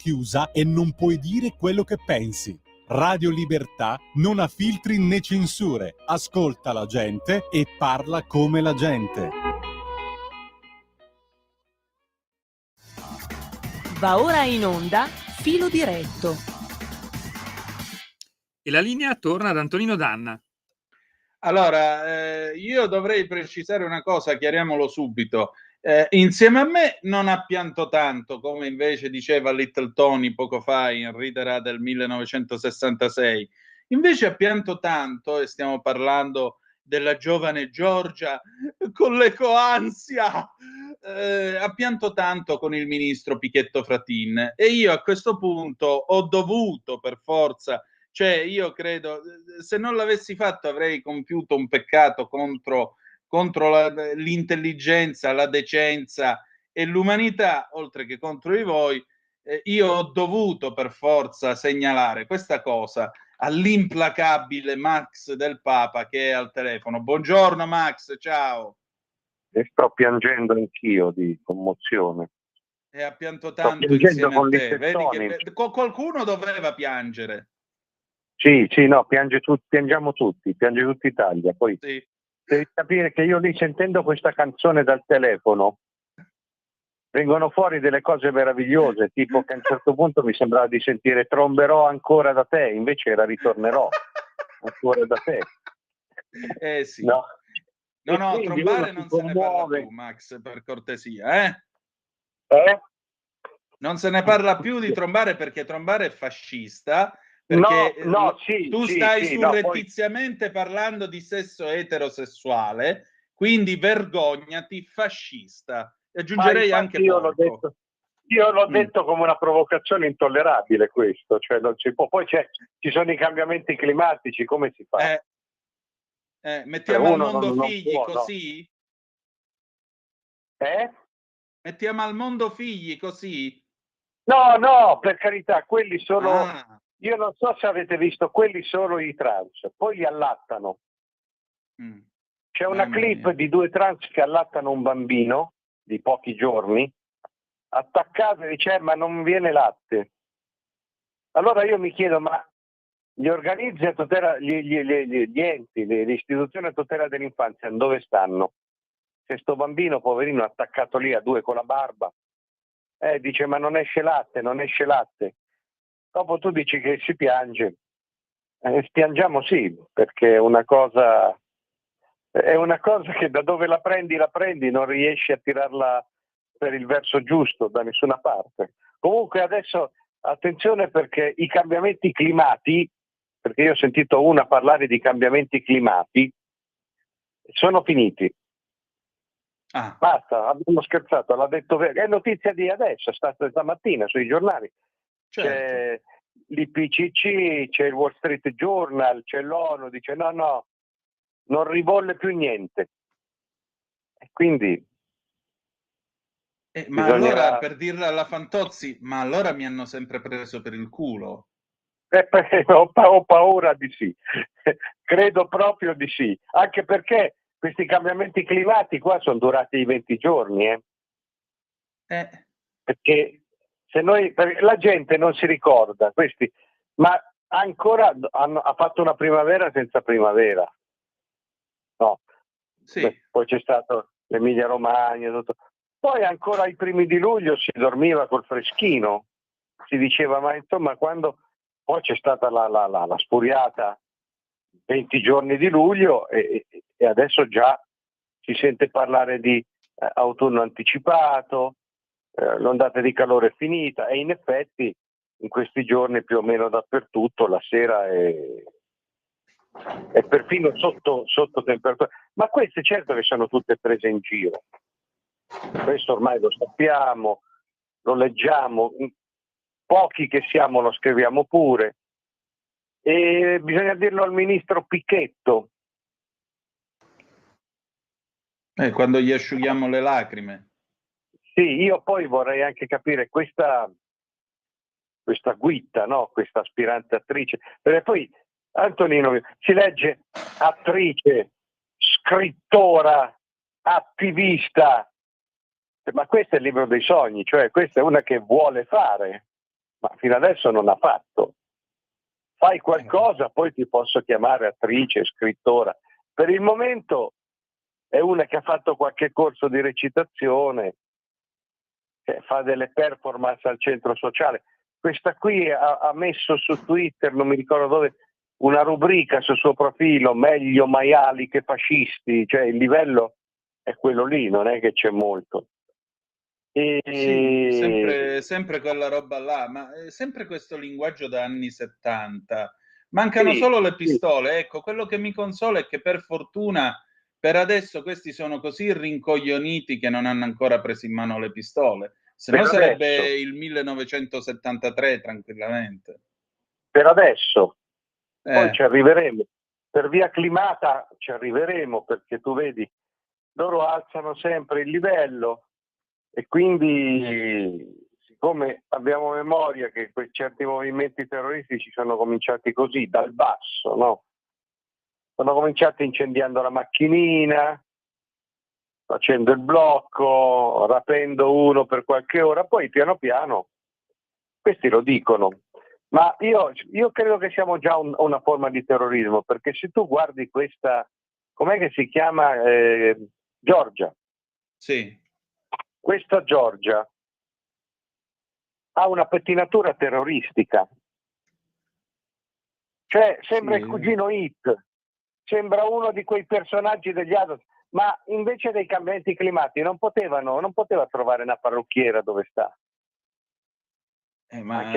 chiusa e non puoi dire quello che pensi. Radio Libertà non ha filtri né censure, ascolta la gente e parla come la gente. Va ora in onda Filo Diretto. E la linea torna ad Antonino Danna. Allora, io dovrei precisare una cosa, chiariamolo subito. Insieme a me non ha pianto tanto, come invece diceva Little Tony poco fa in Ridera del 1966. Invece ha pianto tanto, e stiamo parlando della giovane Giorgia con l'ecoansia, ha pianto tanto con il ministro Pichetto Fratin. E io a questo punto ho dovuto per forza, cioè io credo, se non l'avessi fatto avrei compiuto un peccato contro l'intelligenza, la decenza e l'umanità, oltre che contro di voi. Io ho dovuto per forza segnalare questa cosa all'implacabile Max del Papa che è al telefono. Buongiorno Max, ciao. E sto piangendo anch'io di commozione. E ha pianto tanto insieme a te. Vedi che qualcuno doveva piangere. Sì, no, piangiamo tutti, piange tutta Italia. Poi sì. Devi capire che io lì sentendo questa canzone dal telefono vengono fuori delle cose meravigliose, tipo che a un certo punto mi sembrava di sentire tromberò ancora da te, invece era ritornerò ancora da te. Sì. No, trombare non se ne parla più, Max, per cortesia, Non se ne parla più di trombare perché trombare è fascista. Perché tu stai surrettiziamente parlando di sesso eterosessuale, quindi vergognati, fascista. E aggiungerei anche porco. Io l'ho detto come una provocazione intollerabile questo, cioè non si può. Poi ci sono i cambiamenti climatici, come si fa? Mettiamo al mondo figli così? Mettiamo al mondo figli così? No, per carità, quelli sono... Io non so se avete visto, quelli sono i trans, poi li allattano. C'è una clip di 2 trans che allattano un bambino di pochi giorni, attaccato e dice ma non viene latte. Allora io mi chiedo, ma gli organizzi a tutela, gli enti, le istituzioni a tutela dell'infanzia dove stanno? Se sto bambino poverino attaccato lì a 2 con la barba, dice ma non esce latte. Dopo tu dici che si piange, piangiamo sì, perché è una cosa che da dove la prendi non riesci a tirarla per il verso giusto da nessuna parte. Comunque adesso attenzione perché i cambiamenti climati, perché io ho sentito una parlare di cambiamenti climati, sono finiti. Basta, abbiamo scherzato, l'ha detto, è notizia di adesso, è stata stamattina sui giornali. Certo. C'è l'IPCC, c'è il Wall Street Journal, c'è l'ONU, dice no, non rivolle più niente. E quindi ma allora, per dirla alla Fantozzi, ma allora mi hanno sempre preso per il culo. Ho paura di sì. Credo proprio di sì, anche perché questi cambiamenti climatici qua sono durati 20 giorni. Perché la gente non si ricorda questi, ma ancora ha fatto una primavera senza primavera. No. Sì. Poi c'è stato l'Emilia Romagna, tutto. Poi ancora ai primi di luglio si dormiva col freschino, si diceva ma insomma quando poi c'è stata la spuriata 20 giorni di luglio e adesso già si sente parlare di autunno anticipato, l'ondata di calore è finita e in effetti in questi giorni più o meno dappertutto la sera è perfino sotto temperatura, ma queste certo che sono tutte prese in giro, questo ormai lo sappiamo, lo leggiamo, pochi che siamo lo scriviamo pure e bisogna dirlo al ministro Pichetto. Quando gli asciughiamo le lacrime. Sì, io poi vorrei anche capire questa Guitta, no? Questa aspirante attrice, perché poi Antonino si legge attrice, scrittora, attivista, ma questo è il libro dei sogni, cioè questa è una che vuole fare, ma fino adesso non ha fatto. Fai qualcosa, poi ti posso chiamare attrice, scrittora. Per il momento è una che ha fatto qualche corso di recitazione, che fa delle performance al centro sociale. Questa qui ha messo su Twitter, non mi ricordo dove, una rubrica sul suo profilo, meglio maiali che fascisti, cioè il livello è quello lì, non è che c'è molto. Sì, sempre quella roba là, ma è sempre questo linguaggio da anni 70. Mancano solo le pistole. Ecco, quello che mi consola è che per fortuna per adesso questi sono così rincoglioniti che non hanno ancora preso in mano le pistole. Se no sarebbe il 1973 tranquillamente. Per adesso. Poi ci arriveremo. Per via climata ci arriveremo, perché tu vedi, loro alzano sempre il livello e quindi, siccome abbiamo memoria che certi movimenti terroristici sono cominciati così, dal basso, no? Sono cominciati incendiando la macchinina, facendo il blocco, rapendo uno per qualche ora, poi piano piano, questi lo dicono. Ma io credo che siamo già una forma di terrorismo, perché se tu guardi questa, com'è che si chiama? Giorgia. Sì. Questa Giorgia ha una pettinatura terroristica. Cioè, sembra il cugino Hit, sembra uno di quei personaggi degli Adams, ma invece dei cambiamenti climatici non poteva trovare una parrucchiera dove sta. Ma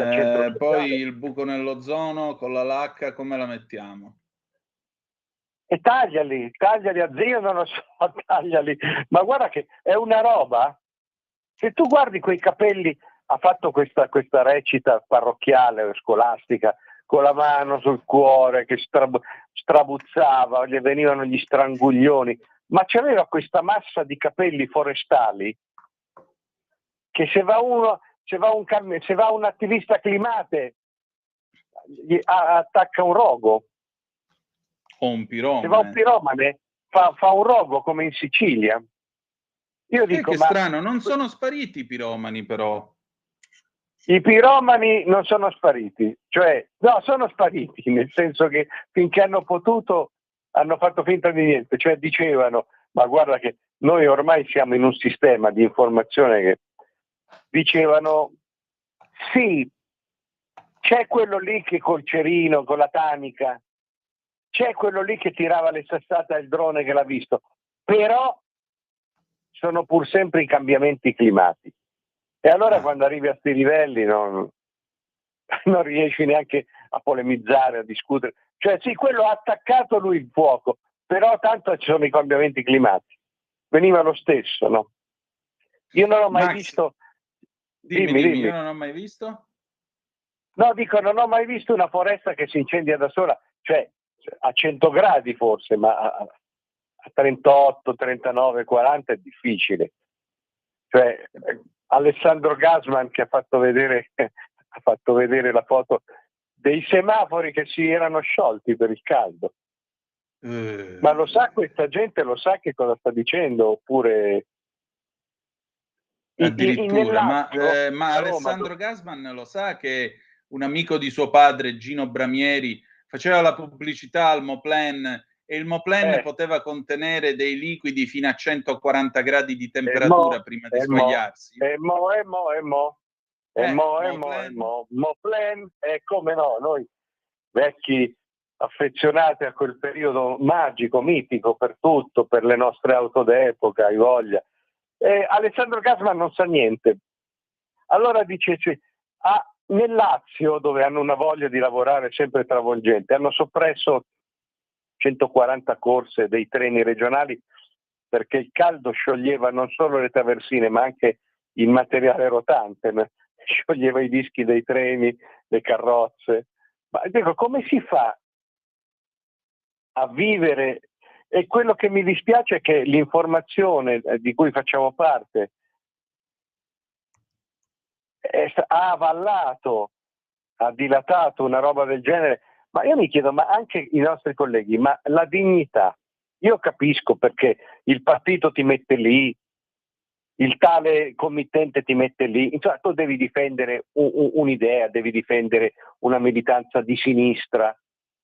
poi il buco nell'ozono con la lacca come la mettiamo? E tagliali a zio, non lo so, tagliali. Ma guarda che è una roba, se tu guardi quei capelli, ha fatto questa recita parrocchiale o scolastica, con la mano sul cuore che strabuzzava, gli venivano gli stranguglioni, ma c'aveva questa massa di capelli forestali che se va un attivista climate attacca un rogo. O un piromane. Se va un piromane fa un rogo come in Sicilia. Io dico, che strano, non sono spariti i piromani però. I piromani non sono spariti, cioè no, sono spariti, nel senso che finché hanno potuto hanno fatto finta di niente, cioè dicevano, ma guarda che noi ormai siamo in un sistema di informazione che dicevano sì, c'è quello lì che col cerino, con la tanica, c'è quello lì che tirava le sassate al drone che l'ha visto, però sono pur sempre i cambiamenti climatici. E allora quando arrivi a questi livelli non riesci neanche a polemizzare, a discutere. Cioè sì, quello ha attaccato lui il fuoco, però tanto ci sono i cambiamenti climatici. Veniva lo stesso, no? Io non ho mai visto... Dimmi, io non ho mai visto? No, dico, non ho mai visto una foresta che si incendia da sola, cioè a 100 gradi forse, ma a 38, 39, 40 è difficile. Cioè, Alessandro Gasman che ha fatto vedere la foto dei semafori che si erano sciolti per il caldo. Ma lo sa questa gente, lo sa che cosa sta dicendo? Oppure addirittura, ma Alessandro Gasman lo sa che un amico di suo padre, Gino Bramieri, faceva la pubblicità al Moplen e il Moplen poteva contenere dei liquidi fino a 140 gradi di temperatura prima di squagliarsi. Moplen, come no, noi vecchi affezionati a quel periodo magico, mitico per tutto, per le nostre auto d'epoca, hai voglia. Alessandro Gasman non sa niente. Allora dice, nel Lazio, dove hanno una voglia di lavorare sempre travolgente, hanno soppresso 140 corse dei treni regionali perché il caldo scioglieva non solo le traversine ma anche il materiale rotante, scioglieva i dischi dei treni, le carrozze. Ma dico, come si fa a vivere? E quello che mi dispiace è che l'informazione di cui facciamo parte ha avallato, ha dilatato una roba del genere. Ma io mi chiedo, ma anche i nostri colleghi, ma la dignità, io capisco perché il partito ti mette lì, il tale committente ti mette lì, insomma tu devi difendere un'idea, devi difendere una militanza di sinistra,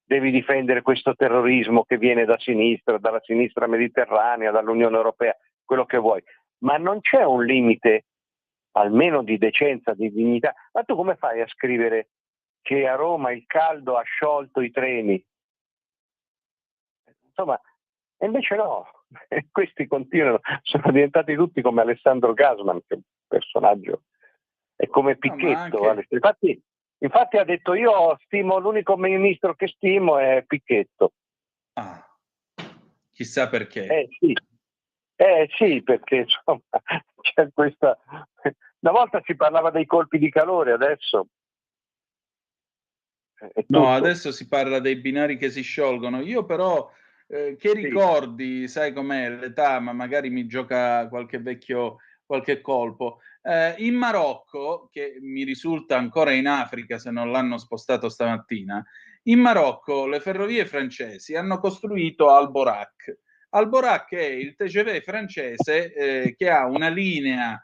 devi difendere questo terrorismo che viene da sinistra, dalla sinistra mediterranea, dall'Unione Europea, quello che vuoi, ma non c'è un limite almeno di decenza, di dignità. Ma tu come fai a scrivere che a Roma il caldo ha sciolto i treni? Insomma, e invece no, questi continuano, sono diventati tutti come Alessandro Gasman, che è un personaggio, è come Picchetto. Anche... Infatti ha detto io stimo, l'unico ministro che stimo è Picchetto. Ah, chissà perché. Sì, perché insomma c'è questa... Una volta si parlava dei colpi di calore, adesso... No, adesso si parla dei binari che si sciolgono. Io però, che ricordi, sai com'è l'età, ma magari mi gioca qualche vecchio, qualche colpo. In Marocco, che mi risulta ancora in Africa se non l'hanno spostato stamattina, in Marocco le ferrovie francesi hanno costruito Alborac. Alborac è il TGV francese che ha una linea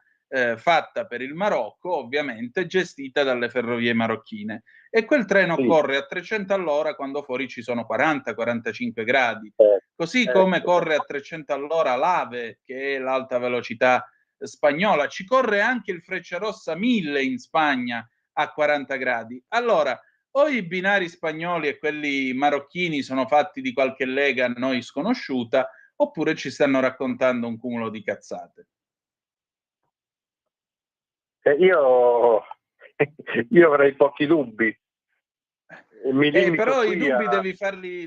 fatta per il Marocco, ovviamente gestita dalle ferrovie marocchine. E quel treno corre a 300 all'ora quando fuori ci sono 40-45 gradi. Così come corre a 300 all'ora l'AVE, che è l'alta velocità spagnola, ci corre anche il Frecciarossa 1000 in Spagna a 40 gradi. Allora, o i binari spagnoli e quelli marocchini sono fatti di qualche lega a noi sconosciuta, oppure ci stanno raccontando un cumulo di cazzate. Io avrei pochi dubbi. Però i dubbi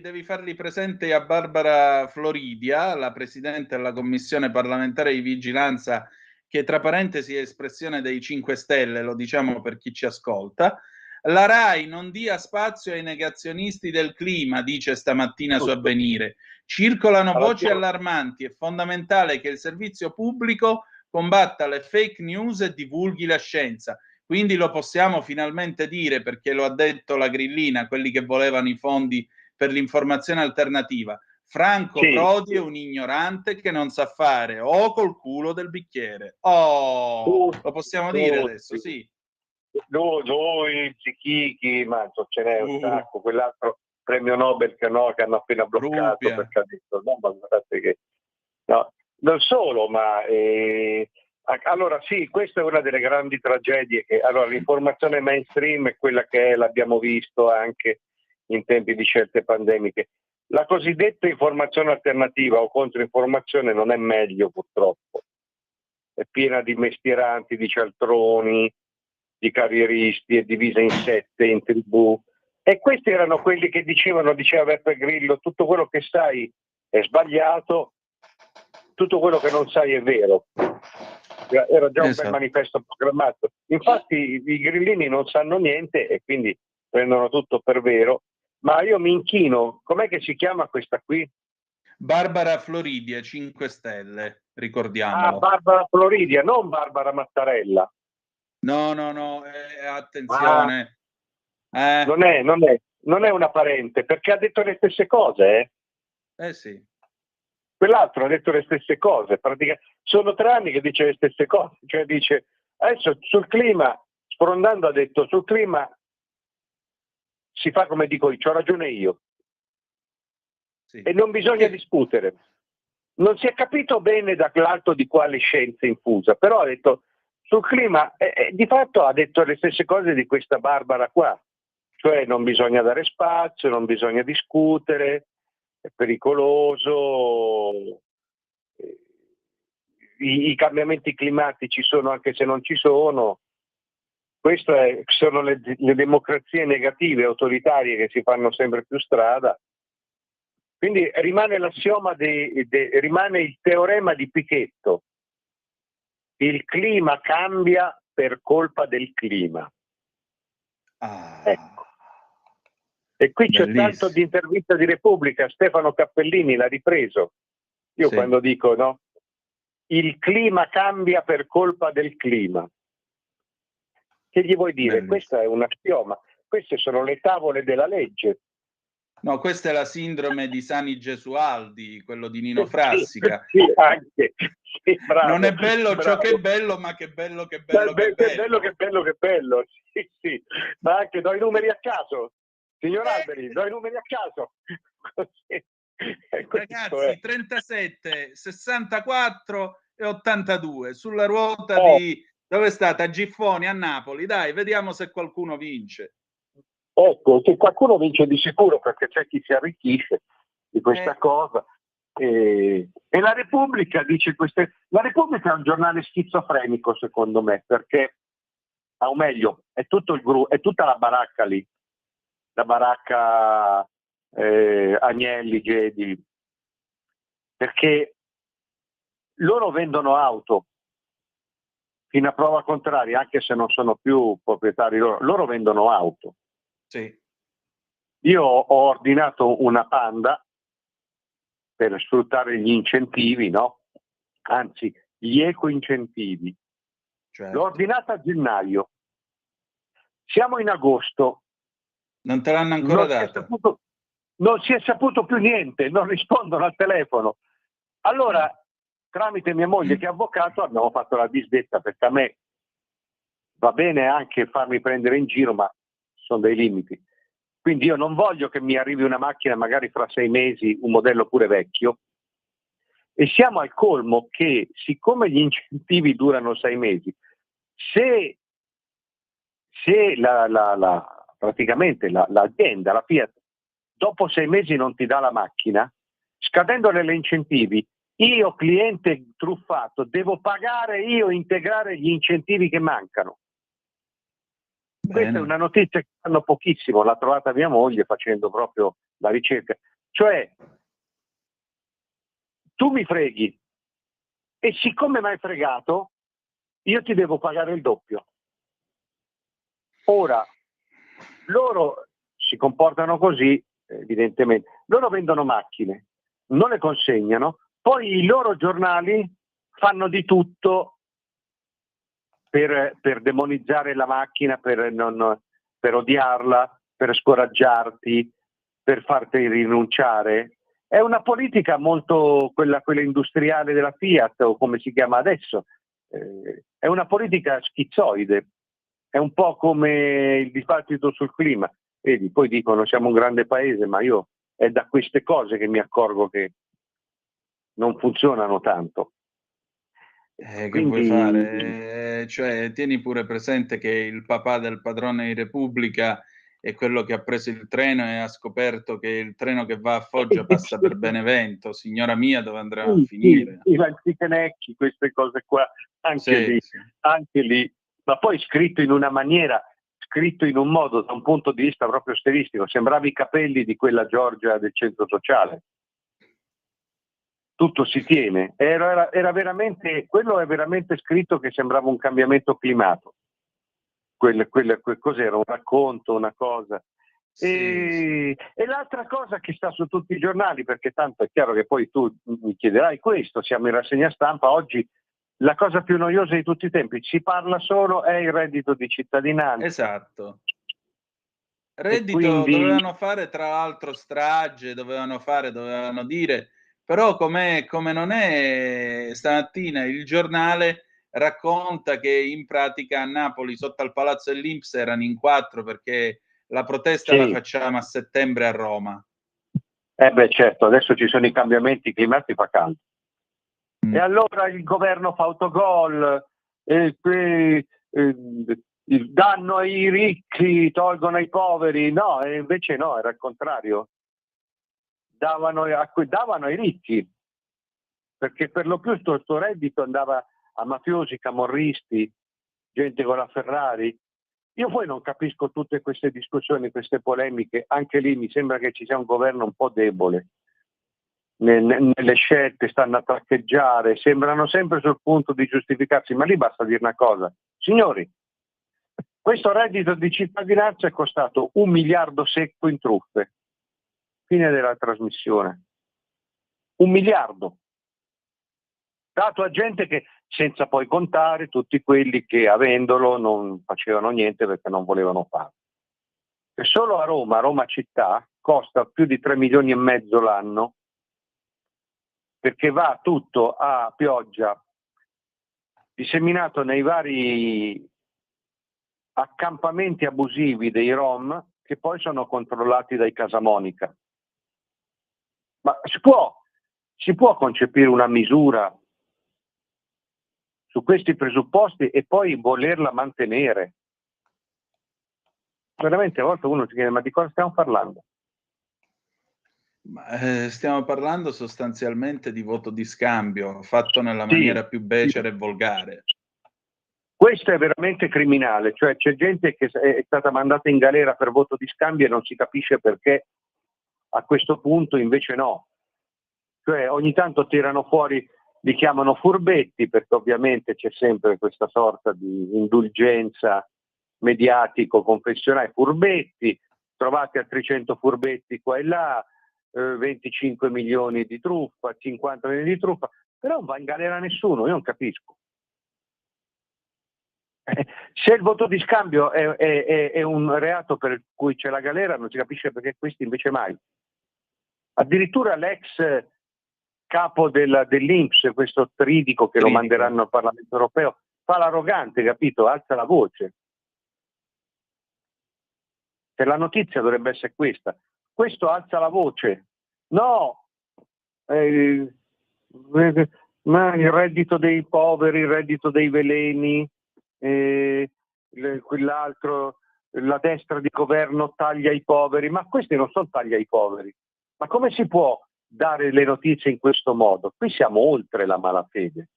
devi farli presenti a Barbara Floridia, la Presidente della Commissione parlamentare di vigilanza, che tra parentesi è espressione dei 5 Stelle, lo diciamo per chi ci ascolta. La RAI non dia spazio ai negazionisti del clima, dice stamattina su Avvenire. Circolano voci allarmanti, è fondamentale che il servizio pubblico combatta le fake news e divulghi la scienza. Quindi lo possiamo finalmente dire, perché lo ha detto la grillina, quelli che volevano i fondi per l'informazione alternativa. Franco Prodi è un ignorante che non sa fare col culo del bicchiere. Lo possiamo dire adesso, sì. Noi, Zichichi, ma ce n'è un sacco, quell'altro premio Nobel che hanno appena bloccato perché ha detto no, ma guardate che... No, non solo, ma... Allora sì, questa è una delle grandi tragedie che allora l'informazione mainstream è quella che è, l'abbiamo visto anche in tempi di scelte pandemiche. La cosiddetta informazione alternativa o controinformazione non è meglio, purtroppo. È piena di mestieranti, di cialtroni, di carrieristi, è divisa in sette, in tribù. E questi erano quelli che diceva Beppe Grillo, tutto quello che sai è sbagliato, tutto quello che non sai è vero. Era già un bel manifesto programmato. Infatti i grillini non sanno niente e quindi prendono tutto per vero. Ma io mi inchino, com'è che si chiama questa qui? Barbara Floridia, 5 Stelle, ricordiamolo. Ah, Barbara Floridia, non Barbara Mattarella. No, attenzione. Non è una parente, perché ha detto le stesse cose, sì. Quell'altro ha detto le stesse cose, praticamente sono 3 anni che dice le stesse cose, cioè dice adesso sul clima, sprondando ha detto sul clima si fa come dico io, c'ho ragione io. Sì. E non bisogna discutere. Non si è capito bene dall'alto di quale scienza infusa, però ha detto sul clima, di fatto ha detto le stesse cose di questa Barbara qua, cioè non bisogna dare spazio, non bisogna discutere, è pericoloso, i cambiamenti climatici sono anche se non ci sono. Queste sono le democrazie negative, autoritarie che si fanno sempre più strada. Quindi rimane l'assioma, rimane il teorema di Picchetto. Il clima cambia per colpa del clima. Ecco. E qui c'è tanto di intervista di Repubblica, Stefano Cappellini l'ha ripreso. Io quando dico no, il clima cambia per colpa del clima. Che gli vuoi dire? Questa è un assioma. Queste sono le tavole della legge. No, questa è la sindrome di Sani Gesualdi, quello di Nino Frassica. Sì, anche. Sì, bravo, non è bello bravo. ciò che è bello, ma che bello, che bello, che bello. Che bello, che bello. Sì, sì. Ma anche do i numeri a caso. Signor Alberi, do i numeri a caso. Ragazzi, 37, 64 e 82 sulla ruota di... Dove è stata? Giffoni a Napoli. Dai, vediamo se qualcuno vince. Ecco, se qualcuno vince di sicuro, perché c'è chi si arricchisce di questa cosa. E la Repubblica dice queste... La Repubblica è un giornale schizofrenico, secondo me, perché, o meglio, è tutto è tutta la baracca lì. La baracca Agnelli, Gedi, perché loro vendono auto fino a prova contraria, anche se non sono più proprietari loro vendono auto. Sì. Io ho ordinato una Panda per sfruttare gli incentivi, no? Anzi, gli eco-incentivi. Certo. L'ho ordinata a gennaio. Siamo in agosto. Non te l'hanno ancora data? Non si è saputo più niente, non rispondono al telefono. Allora, tramite mia moglie che è avvocato, abbiamo fatto la disdetta, perché a me va bene anche farmi prendere in giro, ma ci sono dei limiti. Quindi io non voglio che mi arrivi una macchina magari fra 6 mesi, un modello pure vecchio, e siamo al colmo che, siccome gli incentivi durano 6 mesi, se praticamente l'azienda, la Fiat, dopo 6 mesi non ti dà la macchina, scadendole gli incentivi, io cliente truffato devo pagare io, integrare gli incentivi che mancano. Bene. Questa è una notizia che fanno pochissimo, l'ha trovata mia moglie facendo proprio la ricerca. Cioè, tu mi freghi e siccome mi hai fregato, io ti devo pagare il doppio. Ora, loro si comportano così, evidentemente. Loro vendono macchine, non le consegnano, poi i loro giornali fanno di tutto per demonizzare la macchina, per odiarla, per scoraggiarti, per farti rinunciare. È una politica molto quella industriale della Fiat, o come si chiama adesso. È una politica schizoide. È un po' come il dibattito sul clima. Vedi, poi dicono siamo un grande paese, ma io è da queste cose che mi accorgo che non funzionano tanto. Che vuoi fare? Cioè, tieni pure presente che il papà del padrone di Repubblica è quello che ha preso il treno e ha scoperto che il treno che va a Foggia passa per Benevento. Signora mia, dove andrà a finire? I Lanzichenecchi, queste cose qua, anche lì. Ma poi scritto in una maniera, scritto in un modo, da un punto di vista proprio stilistico, sembrava i capelli di quella Giorgia del centro sociale. Tutto si tiene, era veramente, quello è veramente scritto che sembrava un cambiamento climato. Cos'era? Un racconto, una cosa. E l'altra cosa che sta su tutti i giornali, perché tanto è chiaro che poi tu mi chiederai questo, siamo in rassegna stampa, oggi la cosa più noiosa di tutti i tempi, si parla solo, è il reddito di cittadinanza. Esatto. Reddito dovevano fare tra l'altro strage, dovevano dire, però come non è, stamattina il giornale racconta che in pratica a Napoli sotto al Palazzo dell'Inps erano in 4 perché la protesta la facciamo a settembre a Roma. Certo, adesso ci sono i cambiamenti climatici, fa caldo. E allora il governo fa autogol, danno ai ricchi, tolgono ai poveri. No, invece no, era il contrario. Davano ai ricchi, perché per lo più questo reddito andava a mafiosi, camorristi, gente con la Ferrari. Io poi non capisco tutte queste discussioni, queste polemiche, anche lì mi sembra che ci sia un governo un po' debole. Nelle scelte stanno a traccheggiare, sembrano sempre sul punto di giustificarsi, ma lì basta dire una cosa. Signori, questo reddito di cittadinanza è costato 1 miliardo secco in truffe. Fine della trasmissione. 1 miliardo. Dato a gente che, senza poi contare tutti quelli che avendolo non facevano niente perché non volevano farlo. E solo a Roma città, costa più di 3 milioni e mezzo l'anno, perché va tutto a pioggia, disseminato nei vari accampamenti abusivi dei Rom, che poi sono controllati dai Casamonica. Ma si può concepire una misura su questi presupposti e poi volerla mantenere? Veramente a volte uno si chiede: ma di cosa stiamo parlando? Stiamo parlando sostanzialmente di voto di scambio, fatto nella maniera più becera e volgare. Questo è veramente criminale, cioè c'è gente che è stata mandata in galera per voto di scambio e non si capisce perché a questo punto invece no. Cioè ogni tanto tirano fuori, li chiamano furbetti, perché ovviamente c'è sempre questa sorta di indulgenza mediatico-confessionale. Furbetti, trovate altri 100 furbetti qua e là, 25 milioni di truffa, 50 milioni di truffa, però non va in galera nessuno, io non capisco. Se il voto di scambio è un reato per cui c'è la galera, non si capisce perché questi invece mai. Addirittura l'ex capo dell'Inps, questo Tridico, che lo manderanno al Parlamento europeo, fa l'arrogante, capito? Alza la voce. Se la notizia dovrebbe essere questa. Questo alza la voce. No! Ma il reddito dei poveri, il reddito dei veleni, quell'altro, la destra di governo taglia i poveri, ma questi non sono taglia i poveri. Ma come si può dare le notizie in questo modo? Qui siamo oltre la malafede.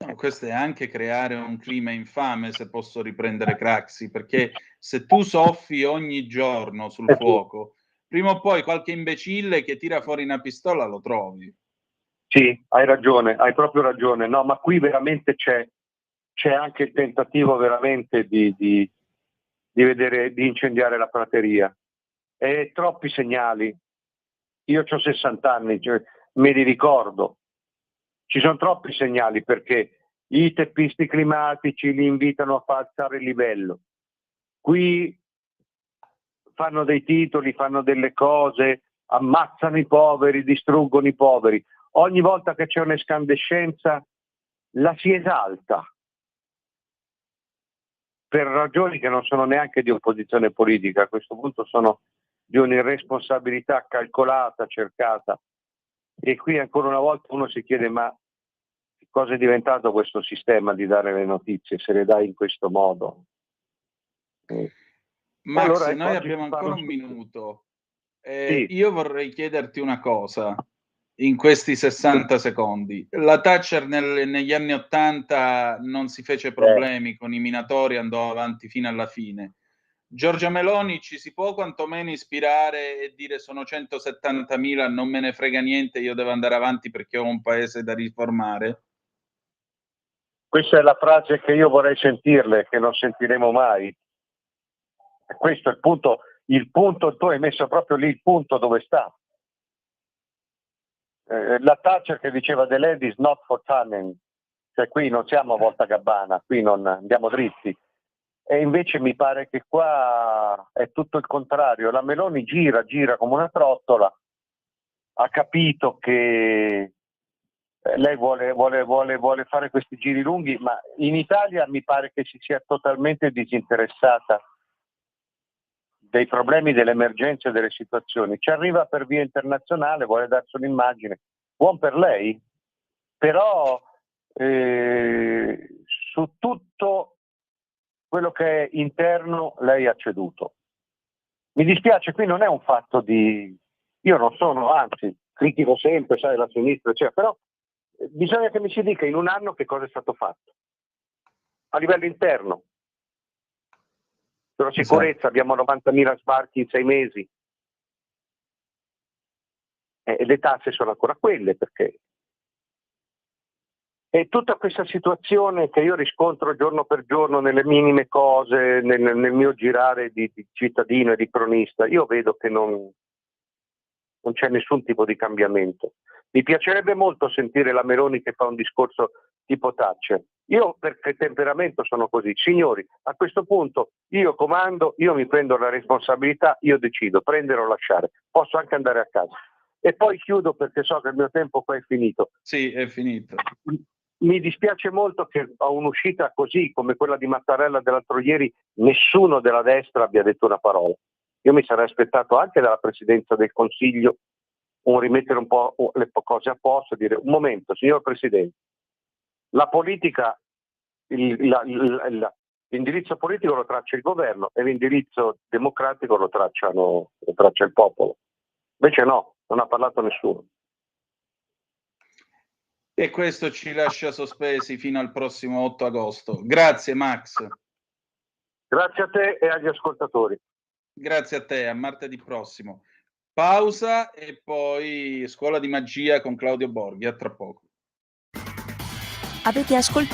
No, questo è anche creare un clima infame, se posso riprendere Craxi, perché se tu soffi ogni giorno sul fuoco, prima o poi qualche imbecille che tira fuori una pistola lo trovi. Sì, hai ragione, hai proprio ragione. No, ma qui veramente c'è anche il tentativo veramente di vedere, di incendiare la prateria. E troppi segnali. Io ho 60 anni, cioè, me li ricordo. Ci sono troppi segnali perché i teppisti climatici li invitano a alzare il livello. Qui fanno dei titoli, fanno delle cose, ammazzano i poveri, distruggono i poveri. Ogni volta che c'è un'escandescenza la si esalta per ragioni che non sono neanche di opposizione politica, a questo punto sono di un'irresponsabilità calcolata, cercata. E qui ancora una volta uno si chiede: ma cosa è diventato questo sistema di dare le notizie, se le dai in questo modo? Max, allora, noi abbiamo ancora un minuto. Sì. Io vorrei chiederti una cosa in questi 60 secondi. La Thatcher negli anni 80 non si fece problemi con i minatori, andò avanti fino alla fine. Giorgia Meloni ci si può quantomeno ispirare e dire: sono 170.000, non me ne frega niente, io devo andare avanti perché ho un paese da riformare? Questa è la frase che io vorrei sentirle, che non sentiremo mai. Questo è il punto, tu hai messo proprio lì il punto dove sta. La Thatcher che diceva "the land is not for tanning", cioè qui non siamo a Volta Gabbana, qui non andiamo dritti. E invece mi pare che qua è tutto il contrario. La Meloni gira come una trottola, ha capito che lei vuole fare questi giri lunghi, ma in Italia mi pare che si sia totalmente disinteressata dei problemi, delle emergenze, delle situazioni. Ci arriva per via internazionale, vuole darsi un'immagine, buon per lei, però su tutto quello che è interno lei ha ceduto. Mi dispiace, qui non è un fatto di... Io non sono, anzi, critico sempre, sai, la sinistra, cioè, però bisogna che mi si dica in un anno che cosa è stato fatto. A livello interno. Per la sicurezza abbiamo 90.000 sbarchi in 6 mesi. E le tasse sono ancora quelle, perché... E tutta questa situazione che io riscontro giorno per giorno nelle minime cose, nel mio girare di cittadino e di cronista, io vedo che non c'è nessun tipo di cambiamento. Mi piacerebbe molto sentire la Meloni che fa un discorso tipo Thatcher. Io per temperamento sono così. Signori, a questo punto io comando, io mi prendo la responsabilità, io decido, prendere o lasciare. Posso anche andare a casa. E poi chiudo perché so che il mio tempo qua è finito. Sì, è finito. Mi dispiace molto che a un'uscita così come quella di Mattarella dell'altro ieri nessuno della destra abbia detto una parola. Io mi sarei aspettato anche dalla Presidenza del Consiglio un rimettere un po' le cose a posto e dire un momento, signor Presidente, la politica, l'indirizzo politico lo traccia il governo e l'indirizzo democratico lo traccia il popolo. Invece no, non ha parlato nessuno. E questo ci lascia sospesi fino al prossimo 8 agosto. Grazie Max. Grazie a te e agli ascoltatori. Grazie a te, a martedì prossimo. Pausa e poi Scuola di Magia con Claudio Borghi. A tra poco. Avete ascoltato